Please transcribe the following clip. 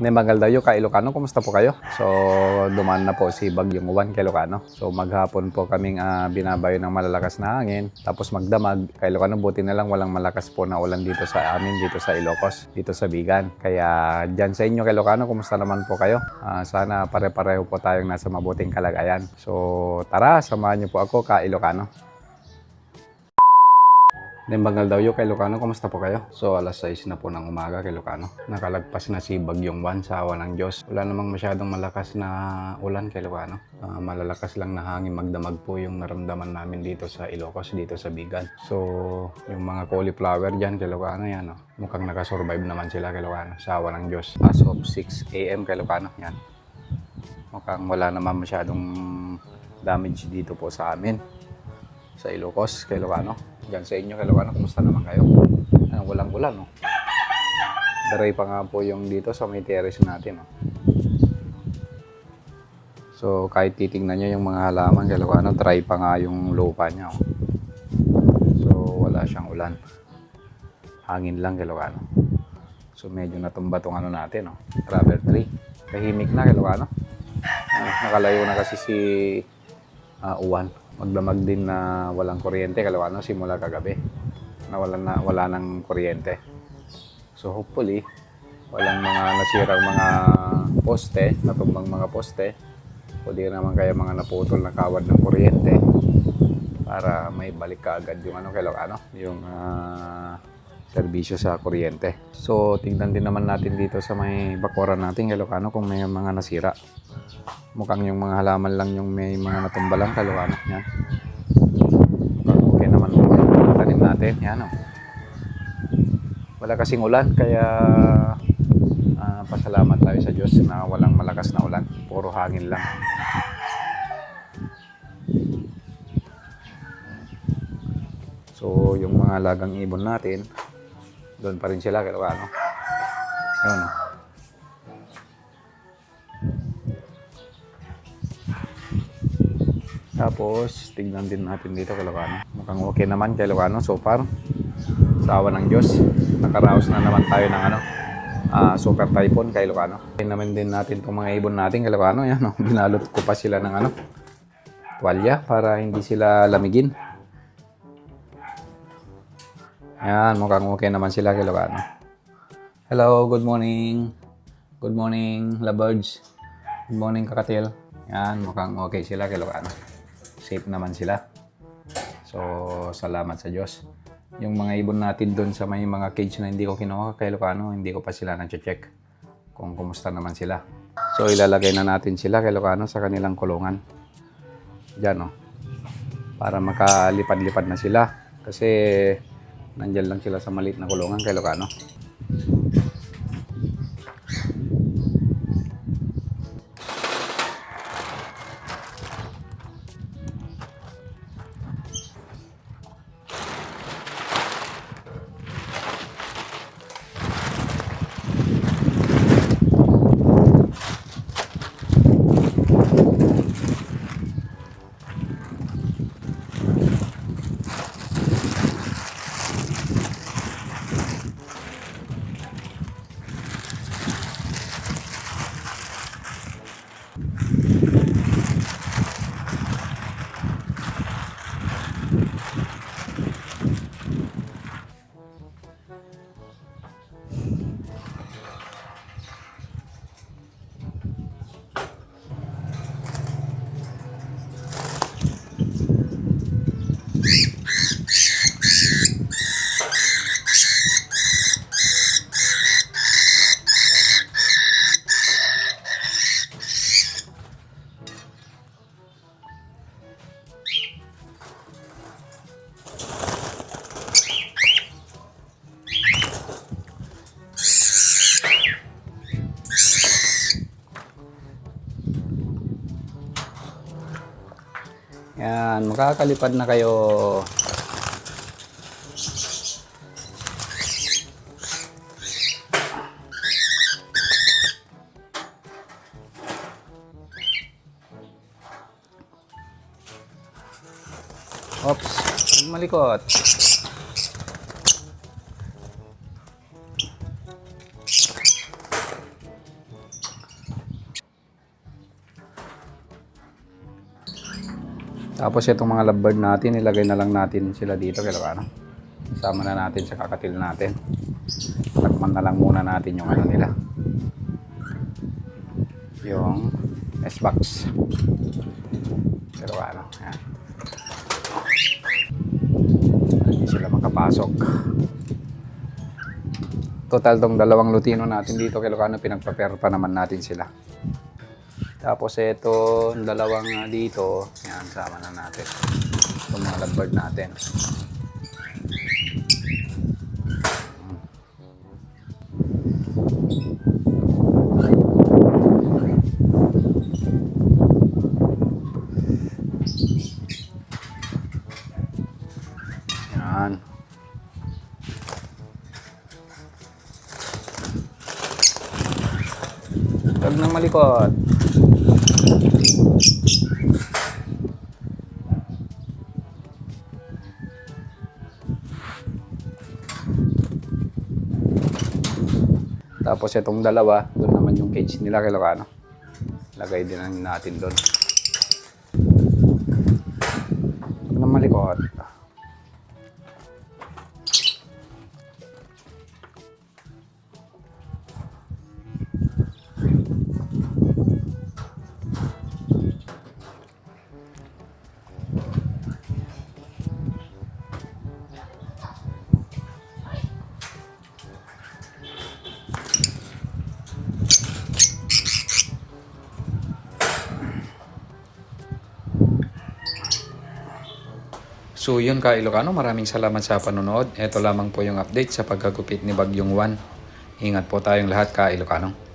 Magaldayog ka Ilocano, kumusta po kayo? So, dumaan na po si Bagyong Juan kay Ilocano. So, maghapon po kaming binabayo ng malalakas na hangin. Tapos magdamag kay Ilocano, buti na lang walang malakas po na ulan dito sa amin, dito sa Ilocos, dito sa Bigan. Kaya dyan sa inyo kay Ilocano, kumusta naman po kayo? Sana pare-pareho po tayong nasa mabuting kalagayan. So, tara, samahan niyo po ako ka Ilocano. Magaldayog kay Ilocano, kumusta po kayo? So alas 6 na po ng umaga kay Ilocano. Nakalagpas na si Bagyong Juan sa awa ng Diyos. Wala namang masyadong malakas na ulan kay Ilocano. Malalakas lang na hangin, magdamag po yung naramdaman namin dito sa Ilocos, dito sa Bigan. So yung mga cauliflower dyan kay Ilocano, yan o. Mukhang nakasurvive naman sila kay Ilocano sa awa ng Diyos. As of 6 AM kay Ilocano, yan. Mukhang wala naman masyadong damage dito po sa amin. Sa Ilocos kay Ilocano. Diyan sa inyo kay Ilocano, kumusta naman kayo? Walang ulan, no? Daray pa nga po yung dito sa may terrace natin, no? So, kahit titingnan nyo yung mga halaman kay Ilocano, dry pa nga yung lupa niya, oh. So, wala siyang ulan. Hangin lang kay Ilocano. So, medyo natumba tong ano natin, no? Rubber tree. Tahimik na kay Ilocano. Nakalayo na kasi si Uwan. Magdamag din na walang kuryente kay Ilocano simula kagabi. Wala ng kuryente. So hopefully walang mga nasirang mga poste, natumbang mga poste. O di naman kaya mga naputol na kawad ng kuryente para may balik kaagad yung kay Ilocano, yung serbisyo sa kuryente. So tingnan din naman natin dito sa may bakuran natin kay Ilocano kung may mga nasira. Mukhang yung mga halaman lang yung may mga natumba lang kay Ilocano. Yan. Mukhang okay naman yung tanim natin. Yan, oh. Wala kasing ulan kaya pasalamat tayo sa Diyos na walang malakas na ulan. Puro hangin lang. So yung mga alagang ibon natin, doon pa rin sila kay Ilocano. Yun, oh. Tapos, tignan din natin dito kay Ilocano. Mukhang okay naman kay Ilocano so far. Sa awa ng Diyos. Nakaraos na naman tayo ng super typhoon kay Ilocano. Naman din natin itong mga ibon natin kay Ilocano. Yan, oh. Binalot ko pa sila ng tuwalya para hindi sila lamigin. Yan, mukhang okay naman sila kay Ilocano. Hello, good morning. Good morning, lovebirds. Good morning, kakatil. Yan, mukhang okay sila kay Ilocano. Safe naman sila. So, salamat sa Diyos. Yung mga ibon natin doon sa may mga cage na hindi ko kinuha kay Ilocano, hindi ko pa sila na-check kung kumusta naman sila. So, ilalagay na natin sila kay Ilocano sa kanilang kulungan. Diyan, oh. Para makalipad-lipad na sila. Kasi, nandyan lang sila sa maliit na kulungan kay Ilocano. Yan, makakalipad na kayo. Oops, malikot. Tapos itong mga lovebird natin, ilagay na lang natin sila dito kay Ilocano. Isama na natin sa kakatil natin. Takman na lang muna natin yung ano nila. Yung S-box. Kay Ilocano. Ayan. Hindi sila makapasok. Total tong dalawang lutino natin dito kay Ilocano, pinagpa-pair pa naman natin sila. Tapos ito, dalawang dito, yan, sama na natin. Itong mga lovebird natin. Yan. Huwag nang malikot. Tapos itong dalawa, doon naman yung cage nila kay Ilocano. Lagay din natin doon. Huwag nang malikot. So yun ka Ilocano, maraming salamat sa panonood. Ito lamang po yung update sa pagkagupit ni Bagyong Juan. Ingat po tayong lahat ka Ilocano.